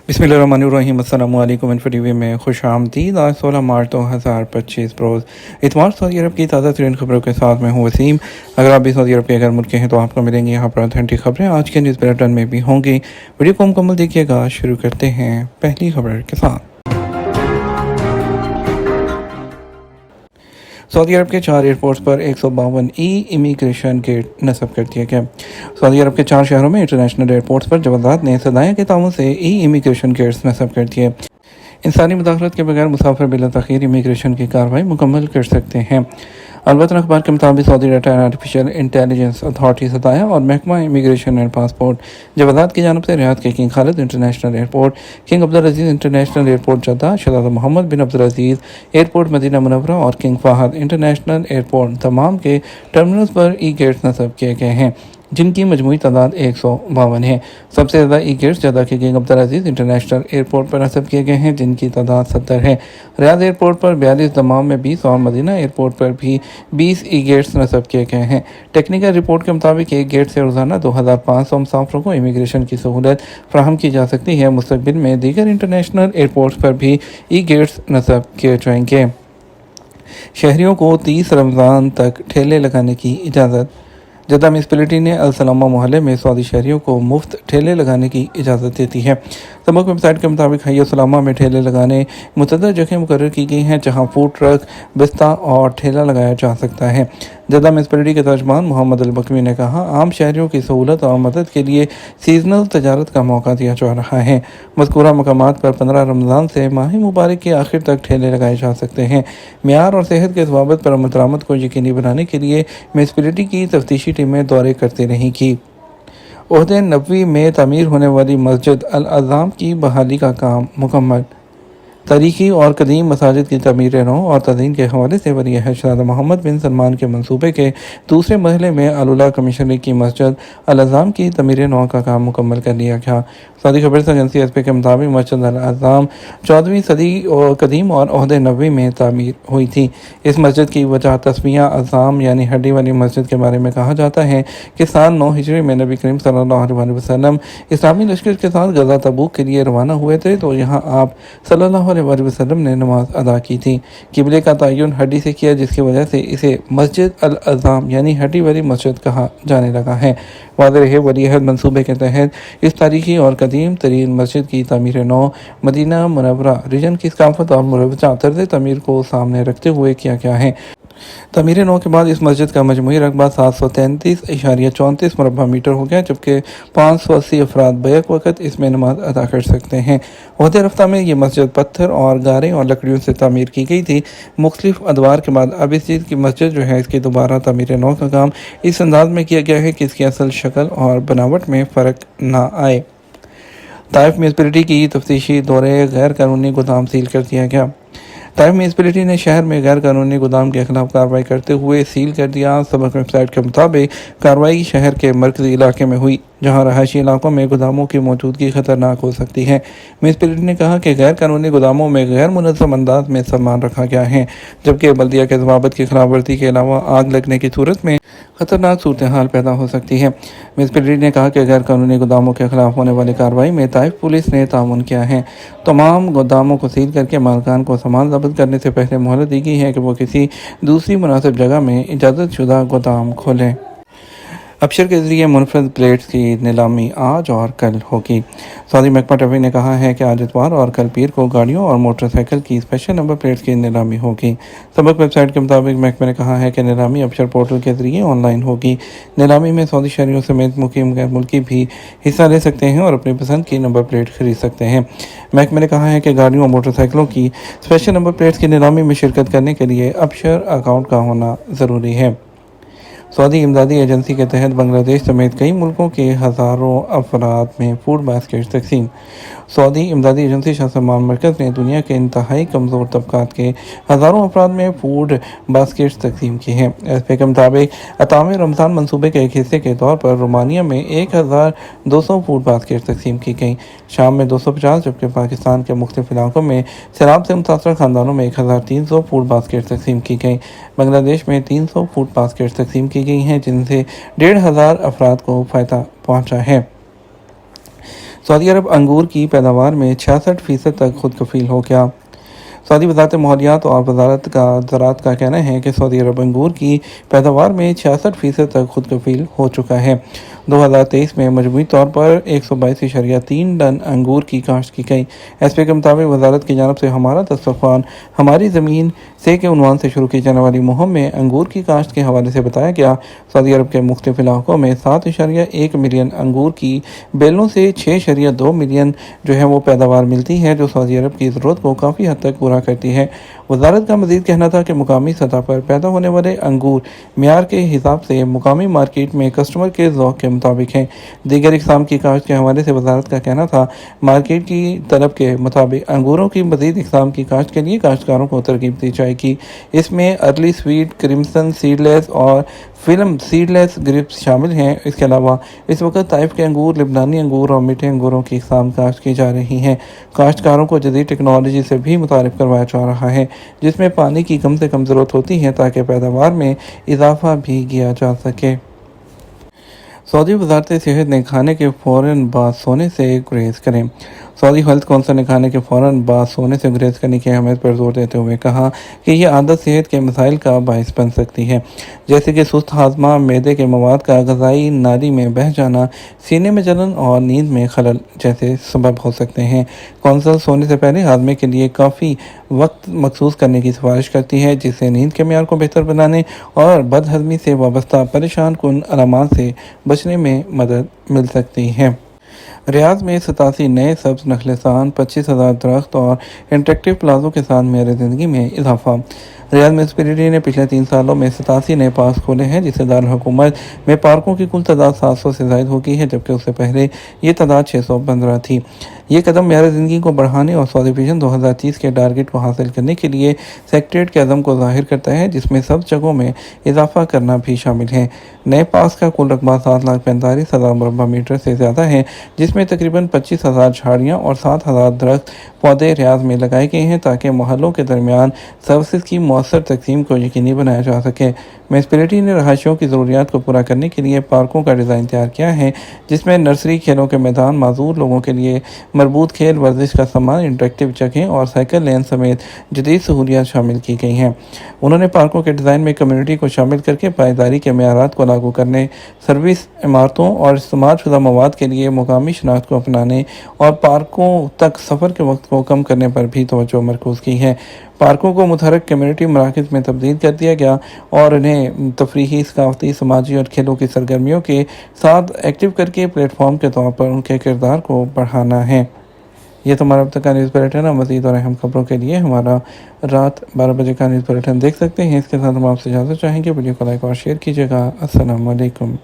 बिस्मिल्लाहिर्रहमानिर्रहीम। अस्सलामु अलैकुम। इन्फो टीवी में खुश आमदीद। आज 16 मार्च 2025 रोज़ इतवार सऊदी अरब की ताज़ा तरीन खबरों के साथ मैं हूँ वसीम। अगर आप भी सऊदी अरब के मुल्क के हैं तो आपको मिलेंगी यहाँ पर ऑथेंटिक खबरें आज के न्यूज़ बुलेटिन में भी होंगी। वीडियो को मुकम्मल देखिएगा। शुरू करते हैं पहली खबर के साथ। सऊदी अरब के 4 एयरपोर्ट्स पर 152 इमिग्रेशन गेट नस्ब कर दिया गया। सऊदी अरब के 4 शहरों में इंटरनेशनल एयरपोर्ट्स पर जवादात ने सदाया के ताउन से इमिग्रेशन गेट्स नस्ब कर दिए। इंसानी मुदाखलत के बगैर मुसाफिर बिला तखीर इमिग्रेशन की कार्रवाई मुकम्मल कर सकते हैं। अलबत्ता अखबार के मुताबिक Saudi data and artificial intelligence authority सताया और महकमा इमिग्रेशन एंड पासपोर्ट जवादात की जानब से रियाद के King Khalid International Airport, King Abdul Aziz International Airport Jeddah, शहजादा Mohammad bin Abdul Aziz Airport Medina Munawwara और किंग फहद इंटरनेशनल एयरपोर्ट तमाम के टर्मिनल्स पर ई गेट्स नस्ब किए गए हैं, जिनकी मजमूई तादाद 152 है। सबसे ज़्यादा ई गेट्स जद्दा के king Abdul Aziz International airport पर नस्ब किए गए हैं, जिनकी तादाद 70 है। रियाद एयरपोर्ट पर 42, दमाम में 20 और मदीना एयरपोर्ट पर भी 20 ई गेट्स नस्ब किए गए हैं। टेक्निकल रिपोर्ट के मुताबिक एक गेट से रोज़ाना 2500 मुसाफिरों को इमिग्रेशन की सहूलत फराहम की जा सकती है। मुस्तकबिल में दीगर इंटरनेशनल एयरपोर्ट्स पर भी ई गेट्स नस्ब किए जाएंगे। शहरियों को 30 रमज़ान तक ठेले लगाने की इजाज़त। जद्दा म्यूनसिपैलिटी ने अल सलामा मोहल्ले में सऊदी शहरियों को मुफ्त ठेले लगाने की इजाज़त देती है। सबक वेबसाइट के मुताबिक हय सलामा में ठेले लगाने मुतअद्दिद जगहें मुकर्रर की गई हैं जहां फूड ट्रक, बिस्ता और ठेला लगाया जा सकता है। जद्दा म्यूनसिपैलिटी के तर्जमान मोहम्मद अल बकवी ने कहा, आम शहरियों की सहूलत और मदद के लिए सीजनल तजारत का मौका दिया जा रहा है। मज़कूरा मकामात पर 15 रमज़ान से माह मुबारक के आखिर तक ठेले लगाए जा सकते हैं। मियार और सेहत के ज़वाबित पर अमल को यकीनी बनाने के लिए म्यूनसिपैलिटी की तफ्तीशी टीमें दौरे करती रहेंगी। ओहदे नबवी में तामीर होने वाली मस्जिद अल अज़ाम की बहाली का काम मुकम्मल। तारीखी और कदीम मसाजिद की तमीर नौ और तज़ीन के हवाले से वली अहद शहजादा मोहम्मद बिन सलमान के मंसूबे के दूसरे मरहले में अल-उला कमिश्नरी की मस्जिद अल-अज़ाम की तमीर नौ का काम मुकम्मल कर लिया गया। सऊदी खबर एजेंसी एसपी के मुताबिक मस्जिद अल-अज़ाम 14वीं सदी और कदीम और ओहदे नबवी में तामीर हुई थी। इस मस्जिद की वजह तस्मिया अज़ाम यानी हड्डी वाली मस्जिद के बारे में कहा जाता है कि सन 9 हिजरी में नबी करीम सल्लल्लाहु अलैहि वसल्लम इस्लामी लश्कर के साथ गज़ा तबूक के लिए रवाना हुए थे, तो यहाँ आप सल्लल्लाहु अलैहि वसल्लम ने नमाज अदा की थी। किबले का तयन हड्डी से किया, जिसकी वजह से इसे मस्जिद अल अज़ाम यानी हड्डी वाली मस्जिद कहा जाने लगा है। वाज़ेह रहे वली अहद मंसूबे के तहत इस तारीखी और कदीम तरीन मस्जिद की तमीर नौ मदीना मुनव्वरा रीजन की सकाफत और मुरवजा तर्ज तमीर को सामने रखते हुए किया गया है। तमीर नौ के बाद इस मस्जिद का मजमूई रकबा 733.34 मुरबा मीटर हो गया, जबकि 580 अफराद बैक वक़्त इसमें नमाज अदा कर सकते हैं। ओहदे रफ्ता में ये मस्जिद पत्थर और गारे और लकड़ियों से तामीर की गई थी। मुख्तलिफ अदवार के बाद अब इस चीज़ की मस्जिद जो है इसकी दोबारा तमीर नौ का काम इस अंदाज में किया गया है कि इसकी असल शक्ल और बनावट में फ़र्क ना आए। ताइफ म्यूनसिपैलिटी की तफ्तीशी दौरे गैर कानूनी गोदाम सील कर दिया गया। ताइफ म्यूनसिपैलिटी ने शहर में गैर कानूनी गोदाम के खिलाफ कार्रवाई करते हुए सील कर दिया। सबक वेबसाइट के मुताबिक कार्रवाई शहर के मरकजी इलाके में हुई, जहां रहायशी इलाकों में गोदामों की मौजूदगी खतरनाक हो सकती है। म्यूनसिपैलिटी ने कहा कि गैर कानूनी गोदामों में गैर मुनज़्ज़म अंदाज में सामान रखा गया है, जबकि बल्दिया के ज़वाबित की खिलाफ वर्जी के अलावा आग लगने की सूरत में खतरनाक सूरत हाल पैदा हो सकती है। म्यूनसिपैलिटी ने कहा कि गैर कानूनी गोदामों के खिलाफ होने वाली कार्रवाई में ताइफ पुलिस ने ताउन किया है। तमाम गोदामों को सील करके मालकान को सामान जब्त करने से पहले मोहलत दी गई है कि वो किसी दूसरी मुनासिब जगह में इजाज़त शुदा गोदाम खोलें। अबशर के जरिए मुनफरद प्लेट्स की नीलामी आज और कल होगी। सऊदी महकमा ट्रैफिक ने कहा है कि आज इतवार और कल पीर को गाड़ियों और मोटरसाइकिल की स्पेशल नंबर प्लेट्स की नीलामी होगी। सबक वेबसाइट के मुताबिक महकमे ने कहा है कि नीलामी अबशर पोर्टल के जरिए ऑनलाइन होगी। नीलामी में सऊदी शहरियों समेत मुकीम गैर मुल्की भी हिस्सा ले सकते हैं और अपनी पसंद की नंबर प्लेट खरीद सकते हैं। महकमे ने कहा है कि गाड़ियों और मोटरसाइकिलों की स्पेशल नंबर प्लेट्स की नीलामी में शिरकत करने के लिए अबशर अकाउंट का होना ज़रूरी है। सऊदी इमदादी एजेंसी के तहत बांग्लादेश समेत कई मुल्कों के हज़ारों अफराद में फूड बास्केट तकसीम। सऊदी इमदादी एजेंसी शाह सलमान मरकज़ ने दुनिया के इंतहाई कमज़ोर तबकात के हज़ारों अफराद में फूड बास्केट्स तकसीम की हैं। एसपी के मुताबिक अतामे रमज़ान मनसूबे के एक हिस्से के तौर पर रोमानिया में 1200 फूड बास्केट तकसीम की गई, शाम में 250, जबकि पाकिस्तान के मुख्तलिफ इलाकों में सैलाब से मुतासर ख़ानदानों में 1300 फूड बास्केट तकसीम की गई। बांग्लादेश में 300 फूड बास्केट तकसीम की गई हैं, जिनसे 1500 अफराद को फ़ायदा पहुँचा है। सऊदी अरब अंगूर की पैदावार में 66% तक खुद कफील हो गया। सऊदी वज़ारत माहौलियात और वज़ारत ज़राअत का कहना है कि सऊदी अरब अंगूर की पैदावार में 66% तक खुद कफील हो चुका है। 2023 में मजमूई तौर पर 122.3 टन अंगूर की काश्त की गई। एसपी के मुताबिक वज़ारत की जानिब से हमारा दस्तरख्वान हमारी ज़मीन से के उन्वान से शुरू की जाने वाली मुहिम में अंगूर की काश्त के हवाले से बताया गया। सऊदी अरब के मुख्तलिफ इलाकों में 7.1 मिलियन अंगूर की बेलों से 6.2 मिलियन जो है वो पैदावार मिलती है, जो सऊदी अरब की ज़रूरत को काफ़ी हद तक पूरा करती है। वज़ारत का मज़ीद कहना था कि मुकामी सतह पर पैदा होने वाले अंगूर मियार के हिसाब से मुकामी मार्केट में कस्टमर के ज़ौक़ के मुताबिक हैं। दीगर इक़साम की काश्त के हवाले से वज़ारत का कहना था, मार्केट की तलब के मुताबिक अंगूरों की मज़ीद इक़साम की काश्त के लिए काश्तकारों को तरगीब दी जाएगी। इसमें अर्ली स्वीट, क्रिम्सन सीडलेस और फिल्म सीडलेस ग्रेप्स शामिल हैं। इसके अलावा इस वक्त ताइफ के अंगूर, लिबनानी अंगूर और मीठे अंगूरों की इक़साम काश्त की जा रही हैं। काश्तकारों को जदीद टेक्नोलॉजी से भी मुतारिफ करवाया जा रहा है, जिसमें पानी की कम से कम ज़रूरत होती है ताकि पैदावार में इजाफा भी किया जा सके। सऊदी वज़ारत सेहत ने खाने के फ़ौरन बाद सोने से गुरेज करें। सऊदी हेल्थ कौंसिल ने खाने के फ़ौरन बाद सोने से गुरेज करने की अहमियत पर जोर देते हुए कहा कि यह आदत सेहत के मसाइल का बाइस बन सकती है, जैसे कि सुस्त हाजमा, मैदे के मवाद का ग़िज़ाई नाली में बह जाना, सीने में जलन और नींद में खलल जैसे सबब हो सकते हैं। कौंसिल सोने से पहले हाजमे के लिए काफ़ी वक्त मखसूस करने की सिफारिश करती है, जिससे नींद के मेयार को बेहतर बनाने और बदहज़मी से वाबस्ता परेशान कुन अलामात से बचने में मदद मिल सकती है। रियाद में 87 नए सब्ज़ नखलसान, 25,000 दरख्त और इंटरेक्टिव प्लाजों के साथ मेरे ज़िंदगी में इजाफा। रियाद म्यूनिसिपैलिटी ने पिछले 3 सालों में 87 नए पार्क खोले हैं, जिससे दारुल हुकूमत में पार्कों की कुल तादाद 700 से ज़ायद हो गई है, जबकि उससे पहले ये तादाद 615 थी। ये कदम मेरे ज़िंदगी को बढ़ाने और सऊदी विजन 2030 के टारगेट को हासिल करने के लिए सेक्रेटरीट के अज़म को ज़ाहिर करता है, जिसमें सब जगहों में इजाफा करना भी शामिल है। नए पार्क का कुल रकबा 7,45,000 मुरबा मीटर से ज़्यादा है, जिसमें तकरीबन 25,000 झाड़ियाँ और 7,000 दरख्त पौधे रियाद में लगाए गए हैं, ताकि मोहल्लों के दरमियान सर्विस की मौसर तकसीम को यकीनी बनाया जा सके। म्यूनिसिपैलिटी ने रहायशियों की ज़रूरियात को पूरा करने के लिए पार्कों का डिज़ाइन तैयार किया है, जिसमें नर्सरी, खेलों के मैदान, माजूर लोगों के लिए मरबूत खेल, वर्जिश का सामान, इंटरेक्टिव जगहें और साइकिल लेन समेत जदीद सहूलियात शामिल की गई हैं। उन्होंने पार्कों के डिज़ाइन में कम्युनिटी को शामिल करके पायदारी के मेयारात को लागू करने, सर्विस इमारतों और इस्तेमाल शुदा मवाद के लिए मुकामी शनाख्त को अपनाने और पार्कों तक सफ़र के वक्त को कम करने पर भी तवज्जो मरकूज़ की है। पार्कों को मुतहरक कम्युनिटी मराकज़ में तब्दील कर दिया गया और इन्हें तफरीही, सकाफती, समाजी और खेलों की सरगर्मियों के साथ एक्टिव करके प्लेटफॉर्म के तौर पर उनके किरदार को बढ़ाना है। ये तो हमारा अब तक का न्यूज़ बुलेटिन है। मज़ीद और अहम खबरों के लिए हमारा रात 12 बजे का न्यूज़ बुलेटिन देख सकते हैं। इसके साथ हम आपसे इजाज़त चाहेंगे। वीडियो को लाइक और शेयर कीजिएगा। अस्सलाम वालेकुम।